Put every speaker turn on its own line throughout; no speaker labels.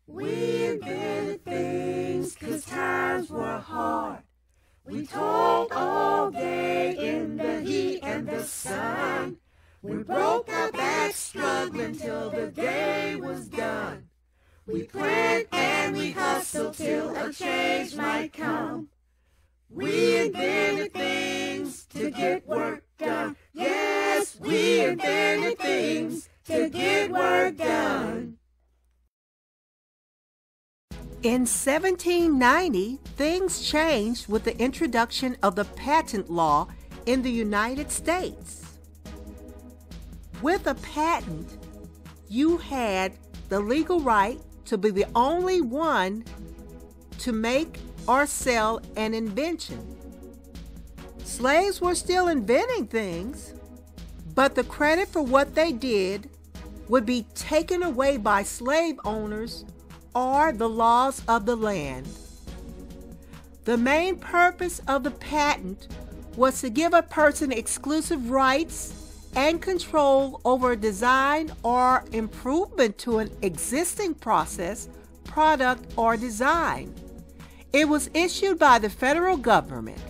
We invented things 'cause times were hard. We toiled all day in the heat and the sun. We broke our backs struggling till the day was done. We planned and we hustled till a change might come. We invented things to get work done. Yes, we invented things to get work done.
In 1790, things changed with the introduction of the patent law in the United States. With a patent, you had the legal right to be the only one to make or sell an invention. Slaves were still inventing things, but the credit for what they did would be taken away by slave owners or the laws of the land. The main purpose of the patent was to give a person exclusive rights and control over a design or improvement to an existing process, product, or design. It was issued by the federal government.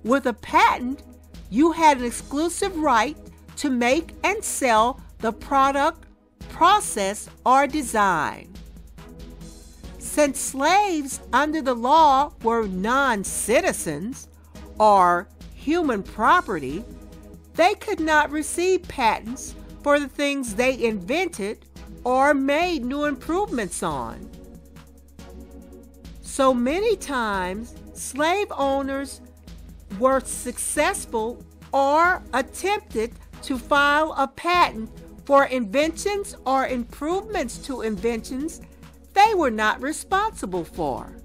With a patent, you had an exclusive right to make and sell the product, process, or design. Since slaves under the law were non-citizens or human property, they could not receive patents for the things they invented or made new improvements on. So many times, slave owners were successful or attempted to file a patent for inventions or improvements to inventions they were not responsible for.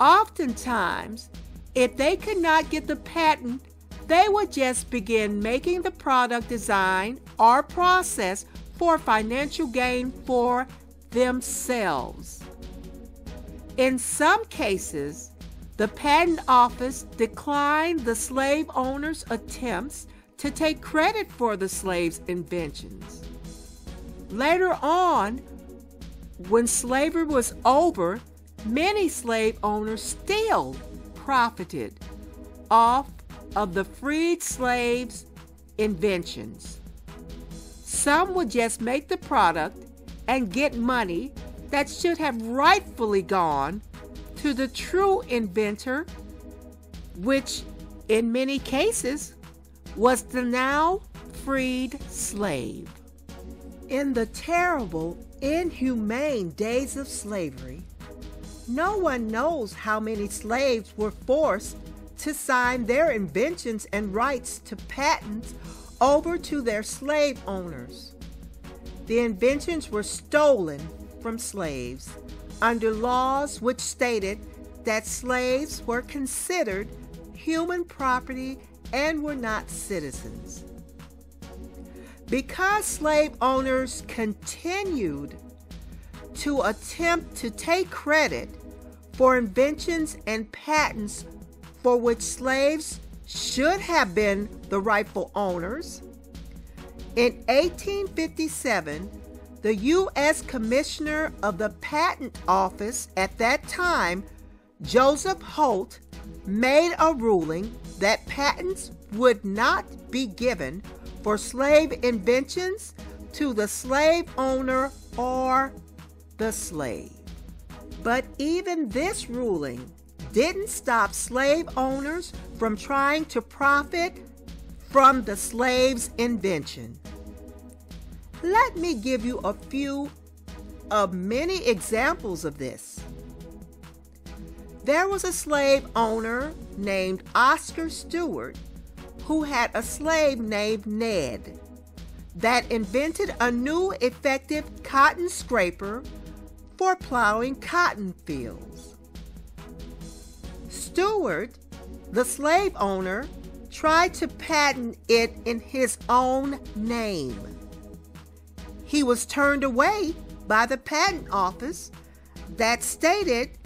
Oftentimes, if they could not get the patent, they would just begin making the product design or process for financial gain for themselves. In some cases, the patent office declined the slave owner's attempts to take credit for the slave's inventions. Later on, when slavery was over, many slave owners still profited off of the freed slaves' inventions. Some would just make the product and get money that should have rightfully gone to the true inventor, which in many cases was the now freed slave. In the terrible, inhumane days of slavery, no one knows how many slaves were forced to sign their inventions and rights to patents over to their slave owners. The inventions were stolen from slaves under laws which stated that slaves were considered human property and were not citizens. Because slave owners continued to attempt to take credit for inventions and patents for which slaves should have been the rightful owners, in 1857, the U.S. Commissioner of the Patent Office at that time, Joseph Holt, made a ruling that patents would not be given for slave inventions to the slave owner or the slave. But even this ruling didn't stop slave owners from trying to profit from the slave's invention. Let me give you a few of many examples of this. There was a slave owner named Oscar Stewart who had a slave named Ned that invented a new effective cotton scraper for plowing cotton fields. Stewart, the slave owner, tried to patent it in his own name. He was turned away by the patent office that stated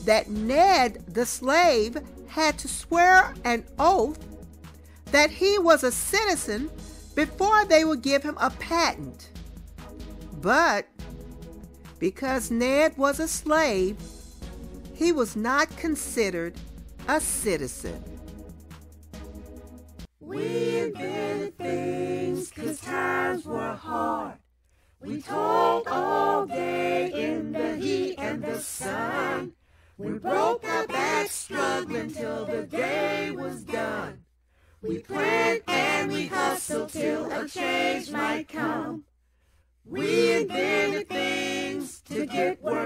that Ned, the slave, had to swear an oath that he was a citizen before they would give him a patent. But Because Ned was a slave, he was not considered a citizen.
We invented things 'cause times were hard. We toiled all day in the heat and the sun. We broke our backs struggling till the day was done. We planned and we hustled till a change might come. We invented things to get work